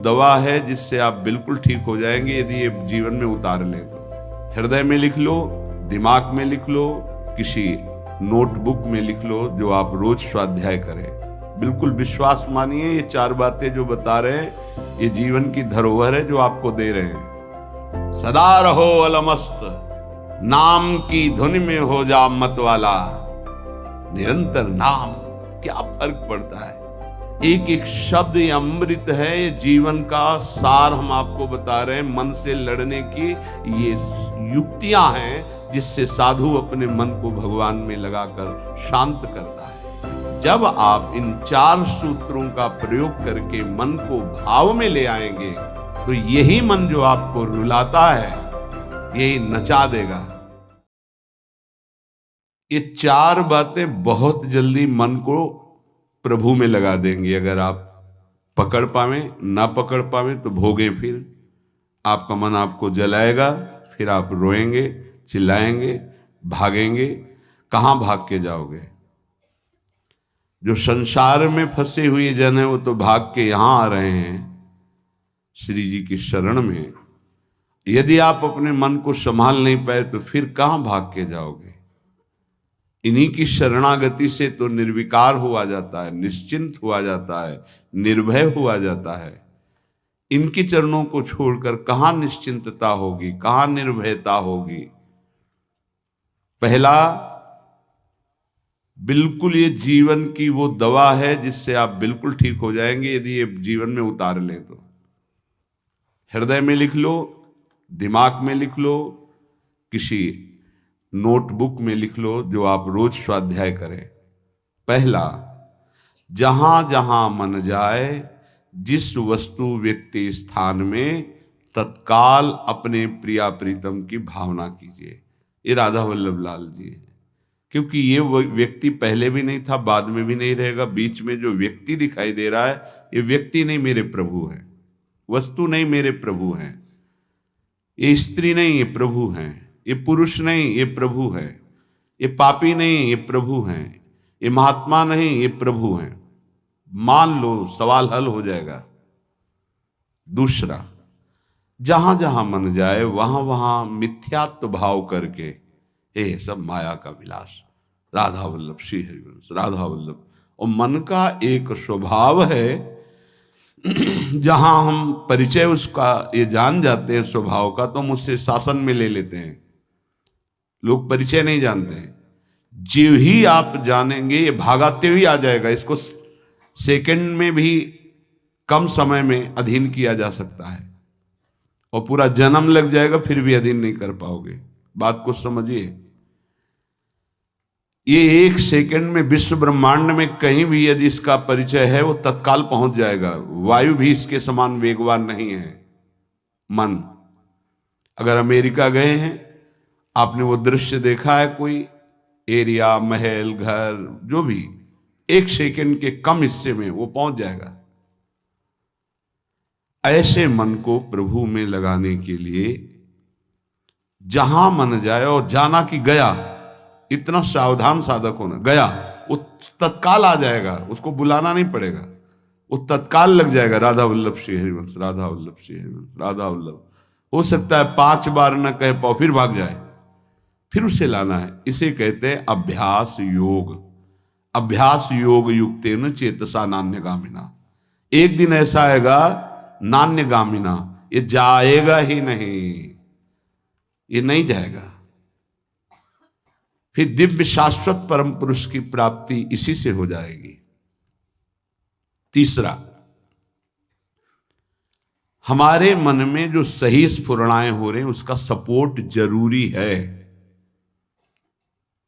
दवा है जिससे आप बिल्कुल ठीक हो जाएंगे यदि ये जीवन में उतार लें तो। हृदय में लिख लो, दिमाग में लिख लो, किसी नोटबुक में लिख लो, जो आप रोज स्वाध्याय करें। बिल्कुल विश्वास मानिए, ये 4 बातें जो बता रहे हैं ये जीवन की धरोहर है जो आपको दे रहे हैं। सदा रहो अलमस्त, नाम की धुन में हो जा मत वाला, निरंतर नाम। क्या फर्क पड़ता है, एक एक शब्द ये अमृत है, ये जीवन का सार हम आपको बता रहे हैं। मन से लड़ने की ये युक्तियां हैं जिससे साधु अपने मन को भगवान में लगाकर शांत करता है। जब आप इन 4 सूत्रों का प्रयोग करके मन को भाव में ले आएंगे तो यही मन जो आपको रुलाता है यही नचा देगा। ये 4 बातें बहुत जल्दी मन को प्रभु में लगा देंगे। अगर आप पकड़ पावे, ना पकड़ पावे तो भोगे। फिर आपका मन आपको जलाएगा, फिर आप रोएंगे, चिल्लाएंगे, भागेंगे। कहां भाग के जाओगे? जो संसार में फंसे हुए जन है वो तो भाग के यहां आ रहे हैं श्री जी की शरण में। यदि आप अपने मन को संभाल नहीं पाए तो फिर कहां भाग के जाओगे? इन्हीं की शरणागति से तो निर्विकार हुआ जाता है, निश्चिंत हुआ जाता है, निर्भय हुआ जाता है। इनके चरणों को छोड़कर कहां निश्चिंतता होगी, कहां निर्भयता होगी? पहला, बिल्कुल ये जीवन की वो दवा है जिससे आप बिल्कुल ठीक हो जाएंगे यदि ये जीवन में उतार लें तो। हृदय में लिख लो, दिमाग में लिख लो, किसी नोटबुक में लिख लो, जो आप रोज स्वाध्याय करें। पहला, जहां जहां मन जाए, जिस वस्तु व्यक्ति स्थान में तत्काल अपने प्रिया प्रीतम की भावना कीजिए। ये राधा वल्लभ लाल जी है। क्योंकि ये व्यक्ति पहले भी नहीं था, बाद में भी नहीं रहेगा। बीच में जो व्यक्ति दिखाई दे रहा है ये व्यक्ति नहीं, मेरे प्रभु है। वस्तु नहीं, मेरे प्रभु हैं। ये स्त्री नहीं, ये प्रभु हैं। ये पुरुष नहीं, ये प्रभु है। ये पापी नहीं, ये प्रभु हैं। ये महात्मा नहीं, ये प्रभु हैं। मान लो, सवाल हल हो जाएगा। दूसरा, जहां जहां मन जाए वहां वहां मिथ्यात्व भाव करके हे सब माया का विलास, राधा वल्लभ श्री हरिवंश, राधा वल्लभ। और मन का एक स्वभाव है, जहां हम परिचय उसका ये जान जाते हैं स्वभाव का, तो हम उससे शासन में ले लेते हैं। लोग परिचय नहीं जानते हैं। जो ही आप जानेंगे ये भागाते हुए आ जाएगा। इसको सेकंड में भी कम समय में अधीन किया जा सकता है और पूरा जन्म लग जाएगा फिर भी अधीन नहीं कर पाओगे। बात को समझिए। ये 1 सेकंड में विश्व ब्रह्मांड में कहीं भी यदि इसका परिचय है वो तत्काल पहुंच जाएगा। वायु भी इसके समान वेगवान नहीं है मन। अगर अमेरिका गए हैं, आपने वो दृश्य देखा है, कोई एरिया, महल, घर, जो भी 1 सेकंड के कम हिस्से में वो पहुंच जाएगा। ऐसे मन को प्रभु में लगाने के लिए जहां मन जाए, और जाना कि गया, इतना सावधान साधक होना। गया वो तत्काल आ जाएगा, उसको बुलाना नहीं पड़ेगा, वो तत्काल लग जाएगा। राधा वल्लभ श्री हरिवंश, राधा वल्लभ श्री हरिवंश, राधा वल्लभ। हो सकता है 5 बार न कह पाओ, फिर भाग जाए, फिर उसे लाना है। इसे कहते हैं अभ्यास योग। अभ्यास योग युक्तेन चेतसा नान्यगामिना। एक दिन ऐसा आएगा नान्यगामिना, ये जाएगा ही नहीं, ये नहीं जाएगा। फिर दिव्य शाश्वत परम पुरुष की प्राप्ति इसी से हो जाएगी। तीसरा, हमारे मन में जो सही स्फुरणाएं हो रही हैं उसका सपोर्ट जरूरी है।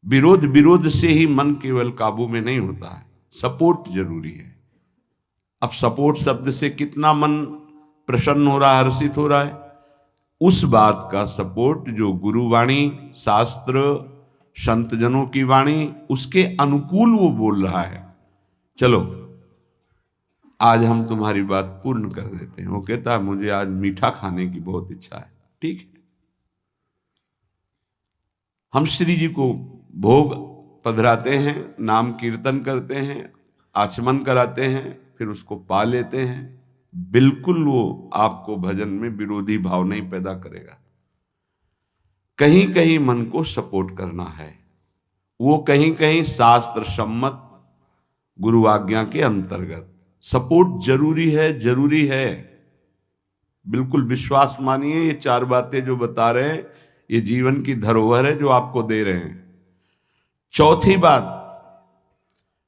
विरोध से ही मन केवल काबू में नहीं होता है, सपोर्ट जरूरी है। अब सपोर्ट शब्द से कितना मन प्रसन्न हो रहा है, हर्षित हो रहा है, उस बात का सपोर्ट जो गुरुवाणी, शास्त्र, संत जनों की वाणी, उसके अनुकूल वो बोल रहा है। चलो आज हम तुम्हारी बात पूर्ण कर देते हैं। वो कहता है मुझे आज मीठा खाने की बहुत इच्छा है। ठीक है, हम श्री जी को भोग पधराते हैं, नाम कीर्तन करते हैं, आचमन कराते हैं, फिर उसको पा लेते हैं। बिल्कुल वो आपको भजन में विरोधी भाव नहीं पैदा करेगा। कहीं कहीं मन को सपोर्ट करना है, वो कहीं कहीं शास्त्र सम्मत गुरु आज्ञा के अंतर्गत सपोर्ट जरूरी है, जरूरी है। बिल्कुल विश्वास मानिए, ये चार बातें जो बता रहे हैं ये जीवन की धरोहर है जो आपको दे रहे हैं। चौथी बात,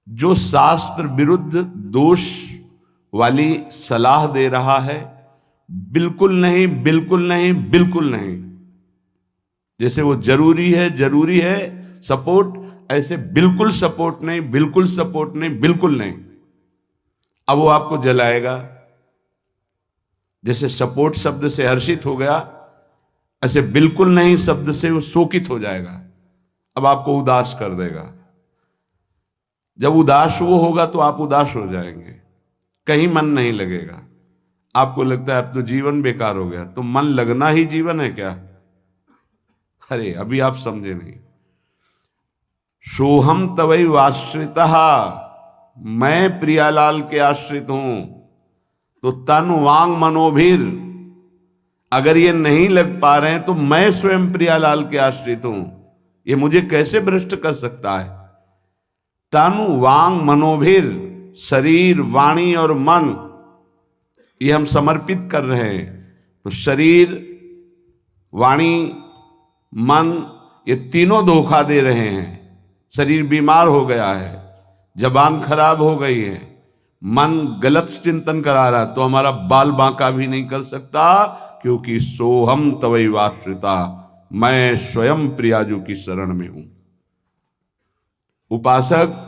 जो शास्त्र विरुद्ध दोष वाली सलाह दे रहा है, बिल्कुल नहीं, बिल्कुल नहीं, बिल्कुल नहीं। जैसे वो जरूरी है सपोर्ट, ऐसे बिल्कुल सपोर्ट नहीं, बिल्कुल सपोर्ट नहीं, बिल्कुल नहीं। अब वो आपको जलाएगा। जैसे सपोर्ट शब्द से हर्षित हो गया, ऐसे बिल्कुल नहीं शब्द से वो शोकित हो जाएगा। अब आपको उदास कर देगा। जब उदास वो होगा तो आप उदास हो जाएंगे, कहीं मन नहीं लगेगा। आपको लगता है अब तो जीवन बेकार हो गया। तो मन लगना ही जीवन है क्या? अरे अभी आप समझे नहीं। सोहम तवै आश्रितः, मैं प्रियालाल के आश्रित हूं। तो तन वांग मनोभीर, अगर ये नहीं लग पा रहे हैं तो मैं स्वयं प्रियालाल के आश्रित हूं। ये मुझे कैसे भ्रष्ट कर सकता है? तन वांग मनोभीर, शरीर वाणी और मन, ये हम समर्पित कर रहे हैं। तो शरीर वाणी मन ये तीनों धोखा दे रहे हैं। शरीर बीमार हो गया है, जबान खराब हो गई है, मन गलत चिंतन करा रहा, तो हमारा बाल बांका भी नहीं कर सकता, क्योंकि सोहम तवैवाश्रिता, मैं स्वयं प्रियाजू की शरण में हूं। उपासक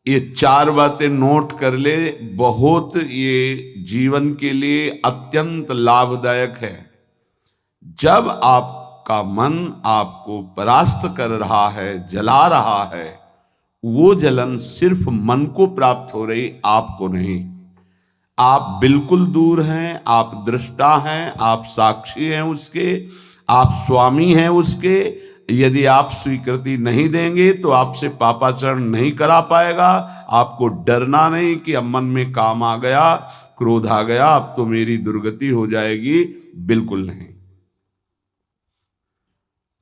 ये चार बातें नोट कर ले, बहुत ये जीवन के लिए अत्यंत लाभदायक है। जब आपका मन आपको परास्त कर रहा है, जला रहा है, वो जलन सिर्फ मन को प्राप्त हो रही, आपको नहीं। आप बिल्कुल दूर हैं, आप दृष्टा हैं, आप साक्षी हैं उसके, आप स्वामी हैं उसके। यदि आप स्वीकृति नहीं देंगे तो आपसे पापाचरण नहीं करा पाएगा। आपको डरना नहीं कि अब मन में काम आ गया, क्रोध आ गया, अब तो मेरी दुर्गति हो जाएगी, बिल्कुल नहीं।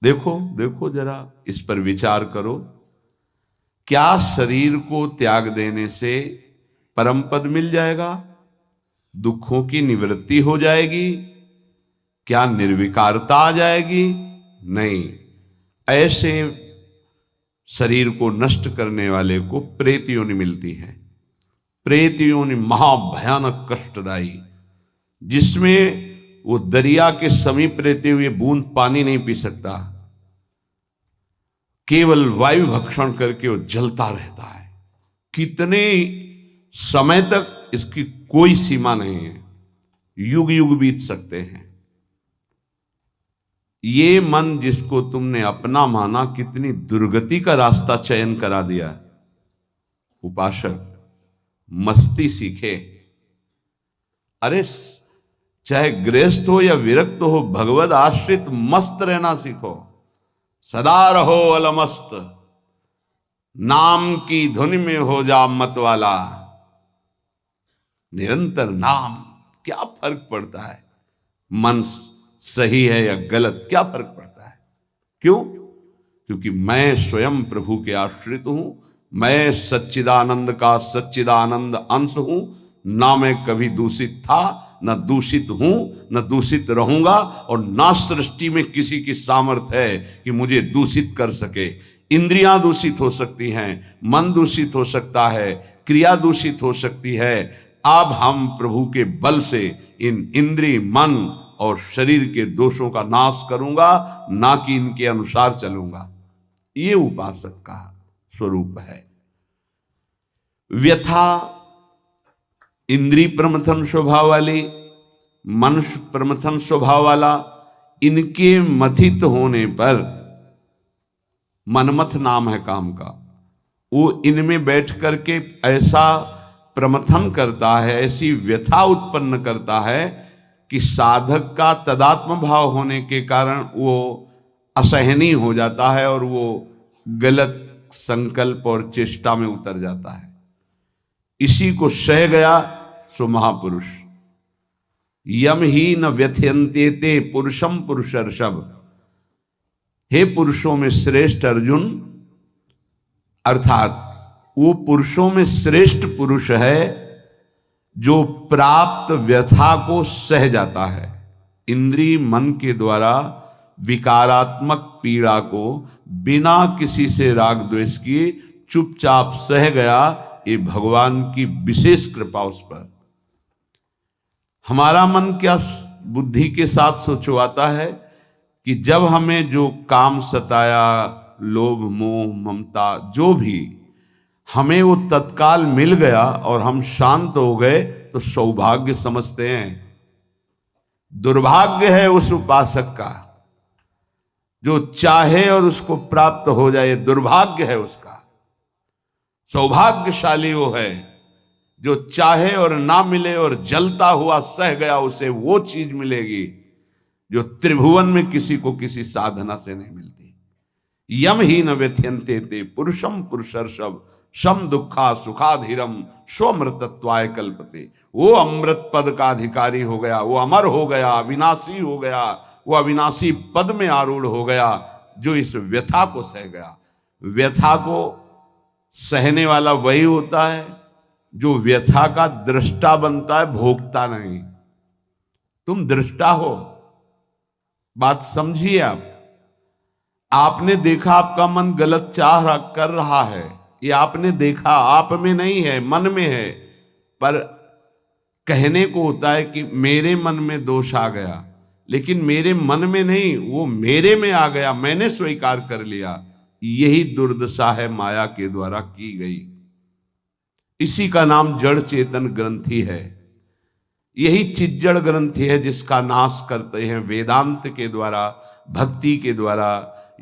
देखो देखो जरा, इस पर विचार करो। क्या शरीर को त्याग देने से परम पद मिल जाएगा? दुखों की निवृत्ति हो जाएगी? क्या निर्विकारता आ जाएगी? नहीं। ऐसे शरीर को नष्ट करने वाले को प्रेत योनि मिलती है। प्रेत योनि महाभयानक कष्टदायी, जिसमें वो दरिया के समीप रहते हुए बूंद पानी नहीं पी सकता, केवल वायु भक्षण करके वो जलता रहता है। कितने समय तक इसकी कोई सीमा नहीं है, युग युग बीत सकते हैं। ये मन जिसको तुमने अपना माना, कितनी दुर्गति का रास्ता चयन करा दिया। उपासक मस्ती सीखे। अरे चाहे गृहस्थ हो या विरक्त हो, भगवद आश्रित मस्त रहना सीखो। सदा रहो अलमस्त, नाम की धुन में हो जा मत वाला। निरंतर नाम, क्या फर्क पड़ता है मन सही है या गलत, क्या फर्क पड़ता है? क्यों? क्योंकि मैं स्वयं प्रभु के आश्रित हूं। मैं सच्चिदानंद का सच्चिदानंद अंश हूं। ना मैं कभी दूषित था, न दूषित हूं, न दूषित रहूंगा, और ना सृष्टि में किसी की सामर्थ्य है कि मुझे दूषित कर सके। इंद्रियां दूषित हो सकती हैं, मन दूषित हो सकता है, क्रिया दूषित हो सकती है। अब हम प्रभु के बल से इन इंद्रिय, मन और शरीर के दोषों का नाश करूंगा, ना कि इनके अनुसार चलूंगा। ये उपासक का स्वरूप है। व्यथा इंद्रिय प्रमथन स्वभाव वाली, मनुष्य प्रमथन स्वभाव वाला, इनके मथित होने पर, मनमथ नाम है काम का, वो इनमें बैठ करके ऐसा प्रमथन करता है, ऐसी व्यथा उत्पन्न करता है कि साधक का तदात्म भाव होने के कारण वो असहनीय हो जाता है और वो गलत संकल्प और चेष्टा में उतर जाता है। इसी को सह गया सो महापुरुष। यम ही न व्यथयन्ते ते पुरुषम पुरुषर्षभ। हे पुरुषों में श्रेष्ठ अर्जुन, अर्थात वो पुरुषों में श्रेष्ठ पुरुष है जो प्राप्त व्यथा को सह जाता है। इंद्रिय मन के द्वारा विकारात्मक पीड़ा को बिना किसी से राग द्वेष किए चुपचाप सह गया, ये भगवान की विशेष कृपा उस पर। हमारा मन क्या बुद्धि के साथ सोचवाता है कि जब हमें जो काम सताया, लोभ मोह ममता जो भी, हमें वो तत्काल मिल गया और हम शांत हो गए तो सौभाग्य समझते हैं। दुर्भाग्य है उस उपासक का जो चाहे और उसको प्राप्त हो जाए, दुर्भाग्य है उसका। सौभाग्यशाली वो है जो चाहे और ना मिले और जलता हुआ सह गया, उसे वो चीज मिलेगी जो त्रिभुवन में किसी को किसी साधना से नहीं मिलती। यम ही न व्यथयन्ते ते पुरुषम पुरुषर्षभ शम दुखा सुखाधीरम स्वमृतत्वाय कल्पते। वो अमृत पद का अधिकारी हो गया, वो अमर हो गया, अविनाशी हो गया, वो अविनाशी पद में आरूढ़ हो गया जो इस व्यथा को सह गया। व्यथा को सहने वाला वही होता है जो व्यथा का दृष्टा बनता है, भोगता नहीं। तुम दृष्टा हो, बात समझिए। आपने देखा आपका मन गलत चाह कर रहा है, ये आपने देखा, आप में नहीं है, मन में है। पर कहने को होता है कि मेरे मन में दोष आ गया, लेकिन मेरे मन में नहीं, वो मेरे में आ गया, मैंने स्वीकार कर लिया। यही दुर्दशा है माया के द्वारा की गई। इसी का नाम जड़ चेतन ग्रंथि है। यही चिज्जड़ ग्रंथि है जिसका नाश करते हैं वेदांत के द्वारा, भक्ति के द्वारा,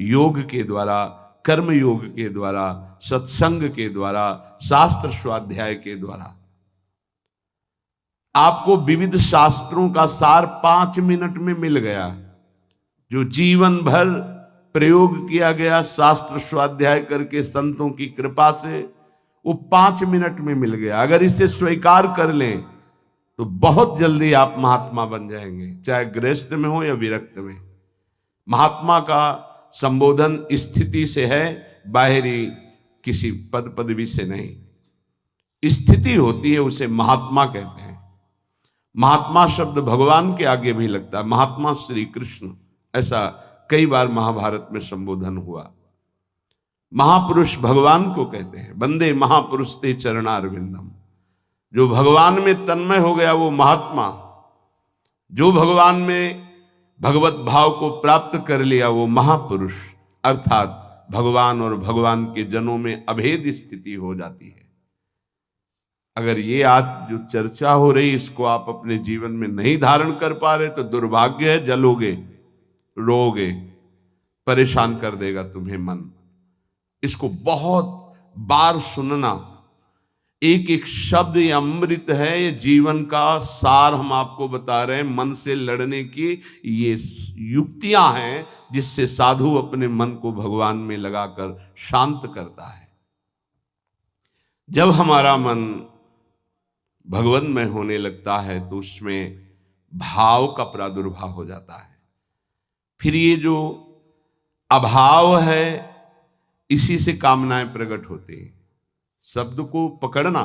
योग के द्वारा, कर्म योग के द्वारा, सत्संग के द्वारा, शास्त्र स्वाध्याय के द्वारा। आपको विविध शास्त्रों का सार 5 मिनट में मिल गया। जो जीवन भर प्रयोग किया गया शास्त्र स्वाध्याय करके संतों की कृपा से, वो 5 मिनट में मिल गया। अगर इसे स्वीकार कर लें तो बहुत जल्दी आप महात्मा बन जाएंगे, चाहे गृहस्थ में हो या विरक्त में। महात्मा का संबोधन स्थिति से है, बाहरी किसी पद पदवी से नहीं। स्थिति होती है, उसे महात्मा कहते हैं। महात्मा शब्द भगवान के आगे भी लगता है, महात्मा श्री कृष्ण, ऐसा कई बार महाभारत में संबोधन हुआ। महापुरुष भगवान को कहते हैं, वंदे महापुरुष ते चरणारविंदम। जो भगवान में तन्मय हो गया वो महात्मा, जो भगवान में भगवत भाव को प्राप्त कर लिया वो महापुरुष। अर्थात भगवान और भगवान के जनों में अभेद स्थिति हो जाती है। अगर ये आज जो चर्चा हो रही इसको आप अपने जीवन में नहीं धारण कर पा रहे तो दुर्भाग्य है, जलोगे, रोगे, परेशान कर देगा तुम्हें मन। इसको बहुत बार सुनना। एक एक शब्द ये अमृत है, ये जीवन का सार हम आपको बता रहे हैं। मन से लड़ने की ये युक्तियां हैं जिससे साधु अपने मन को भगवान में लगाकर शांत करता है। जब हमारा मन भगवन्मय होने लगता है तो उसमें भाव का प्रादुर्भाव हो जाता है। फिर ये जो अभाव है इसी से कामनाएं प्रकट होती हैं। शब्द को पकड़ना,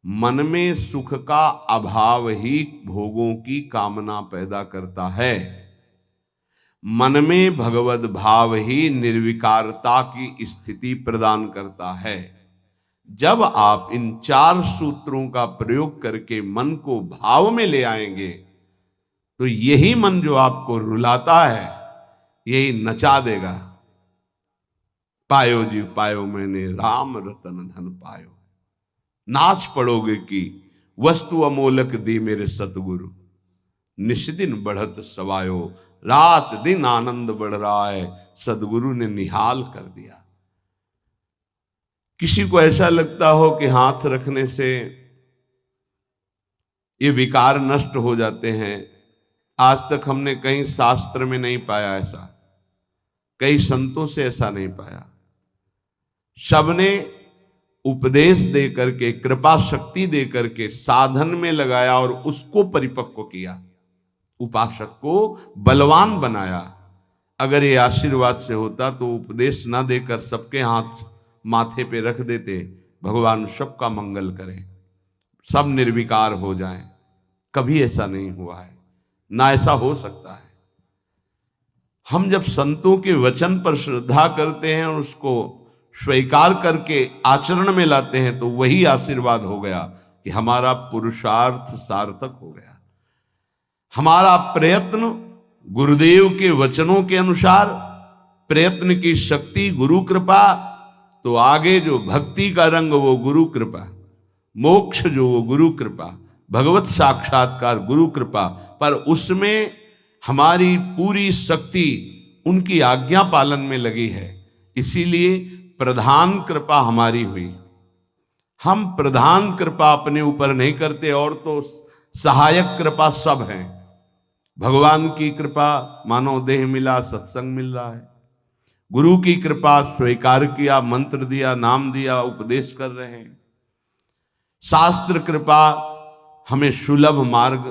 मन में सुख का अभाव ही भोगों की कामना पैदा करता है। मन में भगवद भाव ही निर्विकारता की स्थिति प्रदान करता है। जब आप इन 4 सूत्रों का प्रयोग करके मन को भाव में ले आएंगे तो यही मन जो आपको रुलाता है यही नचा देगा। पायो जी पायो मैंने राम रतन धन पायो, नाच पड़ोगे कि वस्तु अमोलक दी मेरे सतगुरु। निष्दिन बढ़त सवायो, रात दिन आनंद बढ़ रहा है, सदगुरु ने निहाल कर दिया। किसी को ऐसा लगता हो कि हाथ रखने से ये विकार नष्ट हो जाते हैं, आज तक हमने कहीं शास्त्र में नहीं पाया ऐसा, कई संतों से ऐसा नहीं पाया। सबने उपदेश दे करके, कृपा शक्ति दे करके साधन में लगाया और उसको परिपक्व किया, उपासक को बलवान बनाया। अगर ये आशीर्वाद से होता तो उपदेश ना देकर सबके हाथ माथे पे रख देते, भगवान सबका मंगल करें, सब निर्विकार हो जाएं। कभी ऐसा नहीं हुआ है, ना ऐसा हो सकता है। हम जब संतों के वचन पर श्रद्धा करते हैं और उसको स्वीकार करके आचरण में लाते हैं तो वही आशीर्वाद हो गया कि हमारा पुरुषार्थ सार्थक हो गया। हमारा प्रयत्न गुरुदेव के वचनों के अनुसार, प्रयत्न की शक्ति गुरु कृपा, तो आगे जो भक्ति का रंग वो गुरु कृपा, मोक्ष जो वो गुरु कृपा, भगवत साक्षात्कार गुरु कृपा, पर उसमें हमारी पूरी शक्ति उनकी आज्ञा पालन में लगी है। इसीलिए प्रधान कृपा हमारी हुई। हम प्रधान कृपा अपने ऊपर नहीं करते, और तो सहायक कृपा सब है। भगवान की कृपा मानव देह मिला, सत्संग मिल रहा है। गुरु की कृपा स्वीकार किया, मंत्र दिया, नाम दिया, उपदेश कर रहे हैं। शास्त्र कृपा हमें सुलभ मार्ग,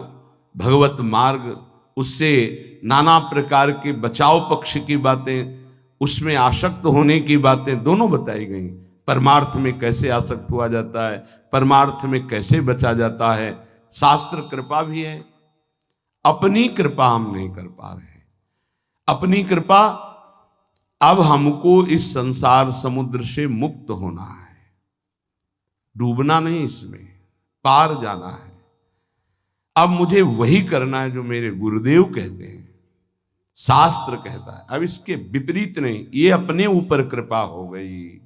भगवत मार्ग, उससे नाना प्रकार के बचाव पक्ष की बातें, उसमें आसक्त होने की बातें दोनों बताई गई। परमार्थ में कैसे आसक्त हुआ जाता है, परमार्थ में कैसे बचा जाता है, शास्त्र कृपा भी है। अपनी कृपा हम नहीं कर पा रहे हैं। अपनी कृपा, अब हमको इस संसार समुद्र से मुक्त होना है, डूबना नहीं, इसमें पार जाना है। अब मुझे वही करना है जो मेरे गुरुदेव कहते हैं, शास्त्र कहता है। अब इसके विपरीत नहीं, ये अपने ऊपर कृपा हो गई।